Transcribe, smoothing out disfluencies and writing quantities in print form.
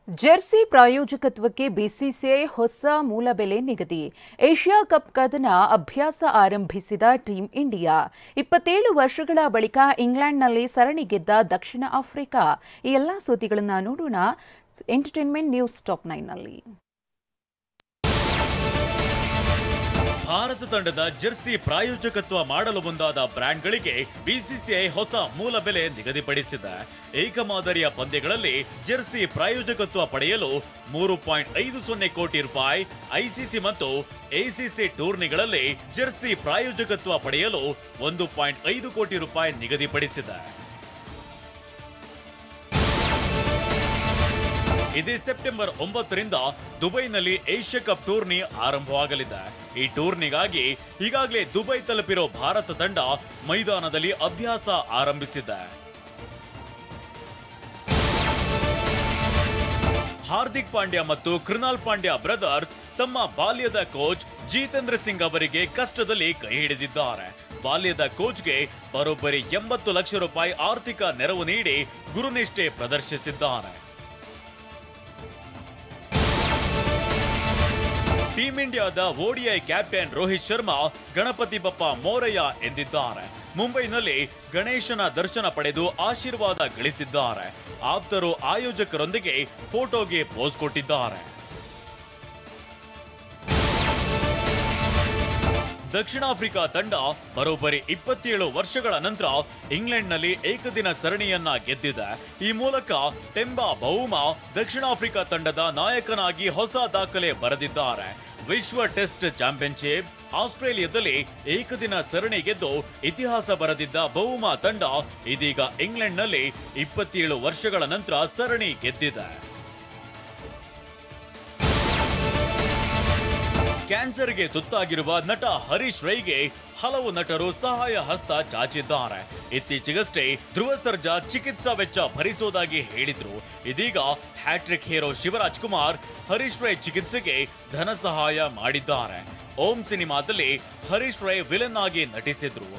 Jersey ಪ್ರಾಯೋಜಕತ್ವಕ್ಕೆ BCCI ಹೊಸ ಮೂಲ ಬೆಲೆ ನಿಗದಿ. ಏಷ್ಯಾ ಕಪ್ ಕದನ ಅಭ್ಯಾಸ ಆರಂಭಿಸಿದ ಟೀಂ ಇಂಡಿಯಾ 27 ವರ್ಷಗಳ ಬಳಿಕ ಇಂಗ್ಲೆಂಡ್ನಲ್ಲಿ ಸರಣಿ ಗೆದ್ದ ದಕ್ಷಿಣ ಆಫ್ರಿಕಾ. ಈ ಎಲ್ಲಾ ಸುದ್ದಿಗಳನ್ನು ನೋಡೋಣ ಎಂಟರ್ಟೈನ್ಮೆಂಟ್ ನ್ಯೂಸ್ ಟಾಪ್ 9ನಲ್ಲಿ. ಭಾರತ ತಂಡದ ಜೆರ್ಸಿ ಪ್ರಾಯೋಜಕತ್ವ ಮಾಡಲು ಮುಂದಾದ ಬ್ರ್ಯಾಂಡ್ಗಳಿಗೆ ಬಿಸಿಸಿಐ ಹೊಸ ಮೂಲ ಬೆಲೆ ನಿಗದಿಪಡಿಸಿದೆ. ಏಕಮಾದರಿಯ ಪಂದ್ಯಗಳಲ್ಲಿ ಜೆರ್ಸಿ ಪ್ರಾಯೋಜಕತ್ವ ಪಡೆಯಲು 3.50 ಕೋಟಿ ರೂಪಾಯಿ, ಐಸಿಸಿ ಮತ್ತು ಎಸಿಸಿ ಟೂರ್ನಿಗಳಲ್ಲಿ ಜೆರ್ಸಿ ಪ್ರಾಯೋಜಕತ್ವ ಪಡೆಯಲು 1.5 ಕೋಟಿ ರೂಪಾಯಿ ನಿಗದಿಪಡಿಸಿದೆ. ಇದೇ ಸೆಪ್ಟೆಂಬರ್ 9ರಿಂದ ದುಬೈನಲ್ಲಿ ಏಷ್ಯಾ ಕಪ್ ಟೂರ್ನಿ ಆರಂಭವಾಗಲಿದೆ. ಈ ಟೂರ್ನಿಗಾಗಿ ಈಗಾಗಲೇ ದುಬೈ ತಲುಪಿರೋ ಭಾರತ ತಂಡ ಮೈದಾನದಲ್ಲಿ ಅಭ್ಯಾಸ ಆರಂಭಿಸಿದೆ. ಹಾರ್ದಿಕ್ ಪಾಂಡ್ಯ ಮತ್ತು ಕೃನಾಲ್ ಪಾಂಡ್ಯ ಬ್ರದರ್ಸ್ ತಮ್ಮ ಬಾಲ್ಯದ ಕೋಚ್ ಜಿತೇಂದ್ರ ಸಿಂಗ್ ಅವರಿಗೆ ಕಷ್ಟದಲ್ಲಿ ಕೈ ಹಿಡಿದಿದ್ದಾರೆ. ಬಾಲ್ಯದ ಕೋಚ್ಗೆ ಬರೋಬ್ಬರಿ 80 ಲಕ್ಷ ರೂಪಾಯಿ ಆರ್ಥಿಕ ನೆರವು ನೀಡಿ ಗುರುನಿಷ್ಠೆ ಪ್ರದರ್ಶಿಸಿದ್ದಾರೆ. ಟೀಂ ಇಂಡಿಯಾದ ಓಡಿಐ ಕ್ಯಾಪ್ಟನ್ ರೋಹಿತ್ ಶರ್ಮಾ ಗಣಪತಿ ಬಪ್ಪ ಮೋರಯ್ಯ ಎಂದಿದ್ದಾರೆ. ಮುಂಬೈನಲ್ಲಿ ಗಣೇಶನ ದರ್ಶನ ಪಡೆದು ಆಶೀರ್ವಾದ ಗಳಿಸಿದ್ದಾರೆ. ಆಪ್ತರು ಆಯೋಜಕರೊಂದಿಗೆ ಫೋಟೋಗೆ ಪೋಸ್ ಕೊಟ್ಟಿದ್ದಾರೆ. ದಕ್ಷಿಣ ಆಫ್ರಿಕಾ ತಂಡ ಬರೋಬ್ಬರಿ 27 ವರ್ಷಗಳ ನಂತರ ಇಂಗ್ಲೆಂಡ್ನಲ್ಲಿ ಏಕದಿನ ಸರಣಿಯನ್ನ ಗೆದ್ದಿದೆ. ಈ ಮೂಲಕ ಟೆಂಬಾ ಬೌಮಾ ದಕ್ಷಿಣ ಆಫ್ರಿಕಾ ತಂಡದ ನಾಯಕನಾಗಿ ಹೊಸ ದಾಖಲೆ ಬರೆದಿದ್ದಾರೆ. ವಿಶ್ವ ಟೆಸ್ಟ್ ಚಾಂಪಿಯನ್ಶಿಪ್ ಆಸ್ಟ್ರೇಲಿಯಾದಲ್ಲಿ ಏಕದಿನ ಸರಣಿ ಗೆದ್ದು ಇತಿಹಾಸ ಬರೆದಿದ್ದ ಬೌಮಾ ತಂಡ ಇದೀಗ ಇಂಗ್ಲೆಂಡ್ನಲ್ಲಿ 27 ವರ್ಷಗಳ ನಂತರ ಸರಣಿ ಗೆದ್ದಿದೆ. ಕ್ಯಾನ್ಸರ್ಗೆ ತುತ್ತಾಗಿರುವ ನಟ ಹರೀಶ್ ರೈಗೆ ಹಲವು ನಟರು ಸಹಾಯ ಹಸ್ತ ಚಾಚಿದ್ದಾರೆ. ಇತ್ತೀಚೆಗಷ್ಟೇ ಧ್ರುವ ಸರ್ಜಾ ಚಿಕಿತ್ಸಾ ವೆಚ್ಚ ಭರಿಸೋದಾಗಿ ಹೇಳಿದ್ರು. ಇದೀಗ ಹ್ಯಾಟ್ರಿಕ್ ಹೀರೋ ಶಿವರಾಜ್ ಕುಮಾರ್ ಹರೀಶ್ ರೈ ಚಿಕಿತ್ಸೆಗೆ ಧನ ಸಹಾಯ ಮಾಡಿದ್ದಾರೆ. ಓಂ ಸಿನಿಮಾದಲ್ಲಿ ಹರೀಶ್ ರೈ ವಿಲನ್ ಆಗಿ ನಟಿಸಿದ್ರು.